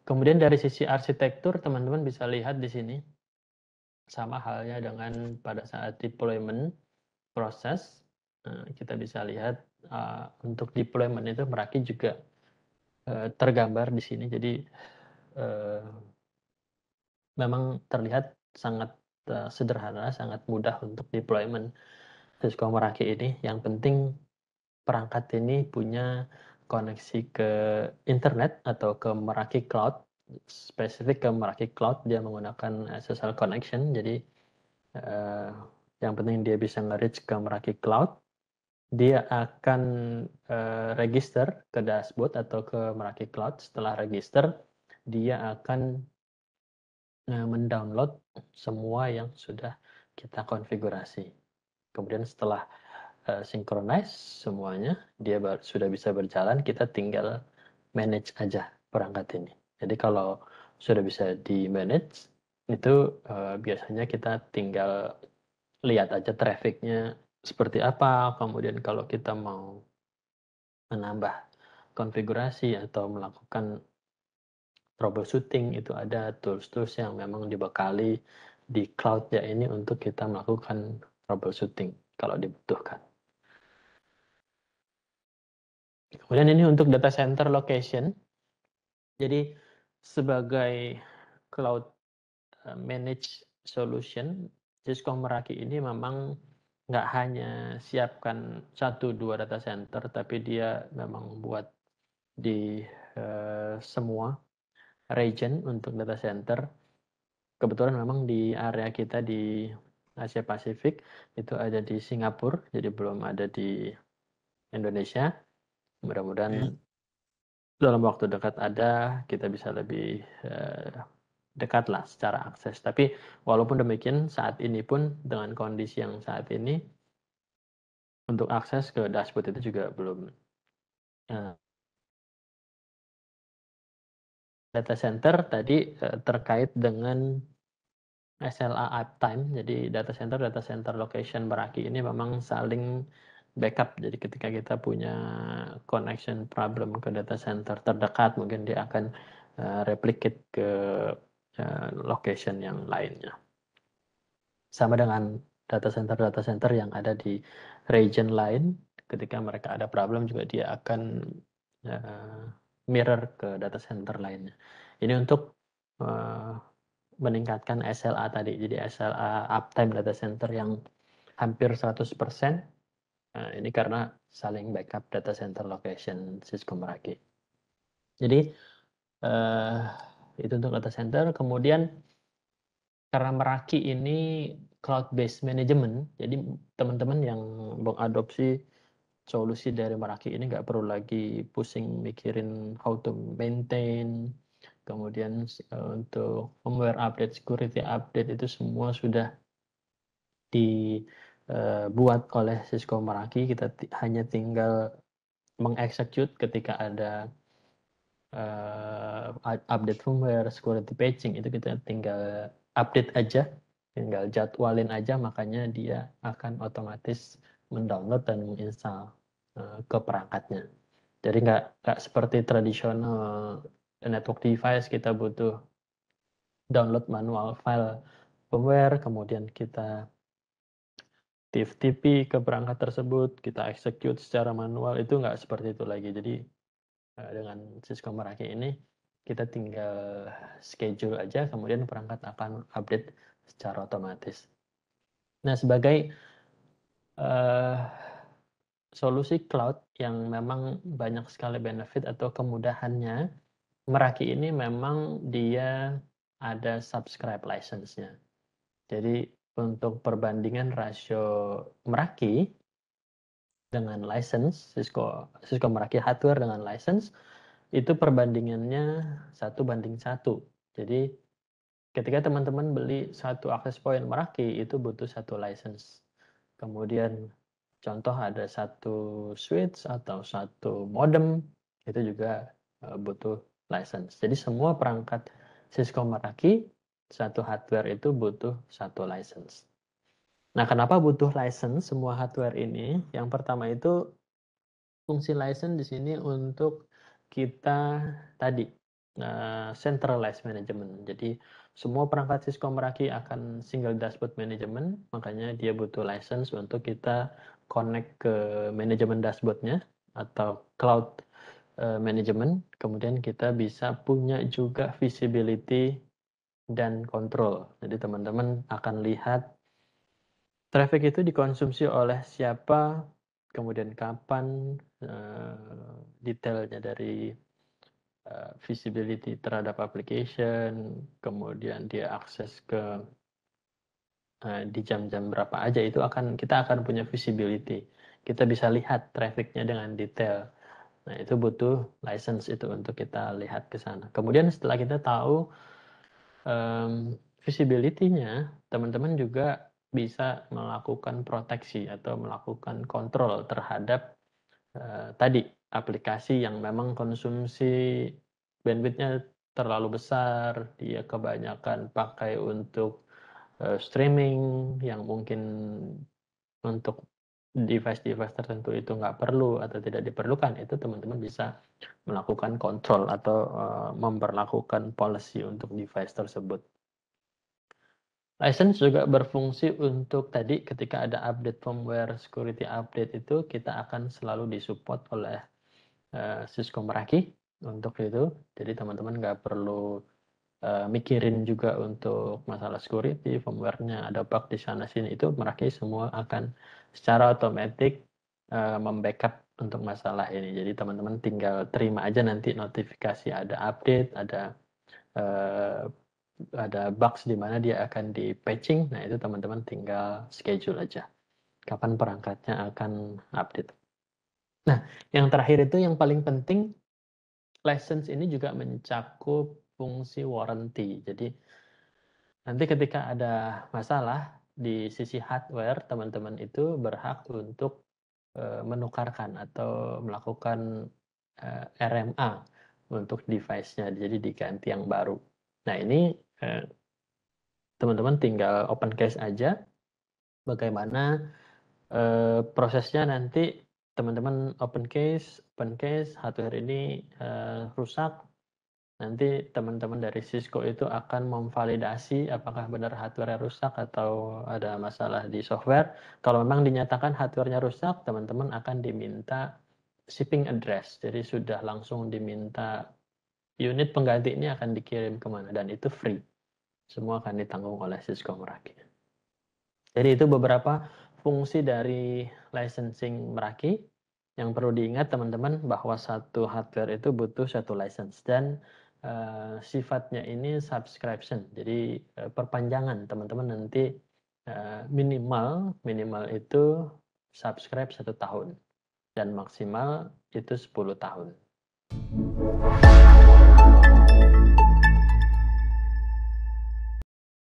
Kemudian dari sisi arsitektur teman-teman bisa lihat di sini, sama halnya dengan pada saat deployment proses, kita bisa lihat, untuk deployment itu Meraki juga, tergambar di sini. Jadi, eee, memang terlihat sangat, sederhana, sangat mudah untuk deployment Cisco Meraki ini. Yang penting perangkat ini punya koneksi ke internet atau ke Meraki Cloud, spesifik ke Meraki Cloud dia menggunakan SSL connection. Jadi, eee, yang penting dia bisa nge-reach ke Meraki Cloud, dia akan, register ke dashboard atau ke Meraki Cloud. Setelah register, dia akan, mendownload semua yang sudah kita konfigurasi. Kemudian setelah synchronize semuanya, dia sudah bisa berjalan, kita tinggal manage aja perangkat ini. Jadi kalau sudah bisa di-manage, itu, biasanya kita tinggal lihat aja traffic-nya seperti apa, kemudian kalau kita mau menambah konfigurasi atau melakukan troubleshooting, itu ada tools-tools yang memang dibekali di cloud-nya ini untuk kita melakukan troubleshooting kalau dibutuhkan. Kemudian ini untuk data center location. Jadi sebagai cloud, manage solution, Cisco Meraki ini memang nggak hanya siapkan 1, 2 data center, tapi dia memang buat di, semua region untuk data center. Kebetulan memang di area kita di Asia Pasifik itu ada di Singapura, jadi belum ada di Indonesia. Oke. Mudah-mudahan dalam waktu dekat ada, kita bisa lebih, dekatlah secara akses. Tapi walaupun demikian, saat ini pun dengan kondisi yang saat ini, untuk akses ke dashboard itu juga belum, eee, data center tadi, terkait dengan SLA uptime. Jadi data center location Meraki ini memang saling backup. Jadi ketika kita punya connection problem ke data center terdekat, mungkin dia akan, replicate ke, location yang lainnya. Sama dengan data center yang ada di region lain, ketika mereka ada problem juga dia akan, eee, mirror ke data center lainnya. Ini untuk, eee, meningkatkan SLA tadi. Jadi SLA uptime data center yang hampir 100%, ini karena saling backup data center location Cisco Meraki. Jadi, eee, itu untuk data center. Kemudian karena Meraki ini cloud based management, jadi teman-teman yang mengadopsi solusi dari Meraki ini nggak perlu lagi pusing mikirin how to maintain, kemudian untuk firmware update, security update itu semua sudah dibuat oleh Cisco Meraki. Kita hanya tinggal mengeksekut ketika ada, update firmware, security patching, itu kita tinggal update aja, tinggal jadwalin aja, makanya dia akan otomatis mendownload dan menginstal, ke perangkatnya. Jadi nggak seperti tradisional network device, kita butuh download manual file firmware, kemudian kita TFTP ke perangkat tersebut, kita execute secara manual, itu nggak seperti itu lagi. Jadi, dengan Cisco Meraki ini, kita tinggal schedule aja, kemudian perangkat akan update secara otomatis. Nah, sebagai, eee, solusi cloud yang memang banyak sekali benefit atau kemudahannya, Meraki ini memang dia ada subscribe license-nya. Jadi untuk perbandingan rasio Meraki dengan license, Cisco Meraki hardware dengan license, itu perbandingannya 1:1. Jadi ketika teman-teman beli satu access point Meraki, itu butuh satu license. Kemudian contoh ada satu switch atau satu modem, itu juga, butuh license. Jadi semua perangkat Cisco Meraki, satu hardware itu butuh satu license. Nah, kenapa butuh license semua hardware ini? Yang pertama itu fungsi license di sini untuk kita tadi centralized management. Jadi semua perangkat Cisco Meraki akan single dashboard management, makanya dia butuh license untuk kita connect ke manajemen dashboardnya atau cloud management. Kemudian kita bisa punya juga visibility dan control. Jadi teman-teman akan lihat traffic itu dikonsumsi oleh siapa, kemudian kapan, detailnya dari visibility terhadap application, kemudian dia akses ke di jam-jam berapa aja itu kita akan punya visibility. Kita bisa lihat trafficnya dengan detail. Nah, itu butuh license itu untuk kita lihat ke sana. Kemudian setelah kita tahu visibility-nya, teman-teman juga bisa melakukan proteksi atau melakukan kontrol terhadap tadi aplikasi yang memang konsumsi bandwidth-nya terlalu besar, dia kebanyakan pakai untuk streaming yang mungkin untuk device-device tertentu itu nggak perlu atau tidak diperlukan, itu teman-teman bisa melakukan kontrol atau memberlakukan policy untuk device tersebut. License juga berfungsi untuk tadi ketika ada update firmware security update itu kita akan selalu disupport oleh Cisco Meraki untuk itu. Jadi teman-teman nggak perlu mikirin juga untuk masalah security, firmware-nya ada bug di sana sini, itu Meraki semua akan secara otomatis membackup untuk masalah ini. Jadi teman-teman tinggal terima aja nanti notifikasi ada update, ada bugs di mana dia akan di patching. Nah, itu teman-teman tinggal schedule aja kapan perangkatnya akan update. Nah, yang terakhir itu yang paling penting, license ini juga mencakup fungsi warranty. Jadi nanti ketika ada masalah di sisi hardware, teman-teman itu berhak untuk menukarkan atau melakukan RMA untuk device-nya, jadi diganti yang baru. Nah, ini teman-teman tinggal open case aja bagaimana prosesnya nanti. Teman-teman open case hardware ini rusak, nanti teman-teman dari Cisco itu akan memvalidasi apakah benar hardware rusak atau ada masalah di software. Kalau memang dinyatakan hardware-nya rusak, teman-teman akan diminta shipping address. Jadi sudah langsung diminta unit pengganti ini akan dikirim kemana, dan itu free. Semua akan ditanggung oleh Cisco Meraki. Jadi itu beberapa fungsi dari licensing Meraki. Yang perlu diingat teman-teman bahwa satu hardware itu butuh satu license, dan sifatnya ini subscription. Jadi perpanjangan teman-teman nanti minimal itu subscribe 1 tahun dan maksimal itu 10 tahun.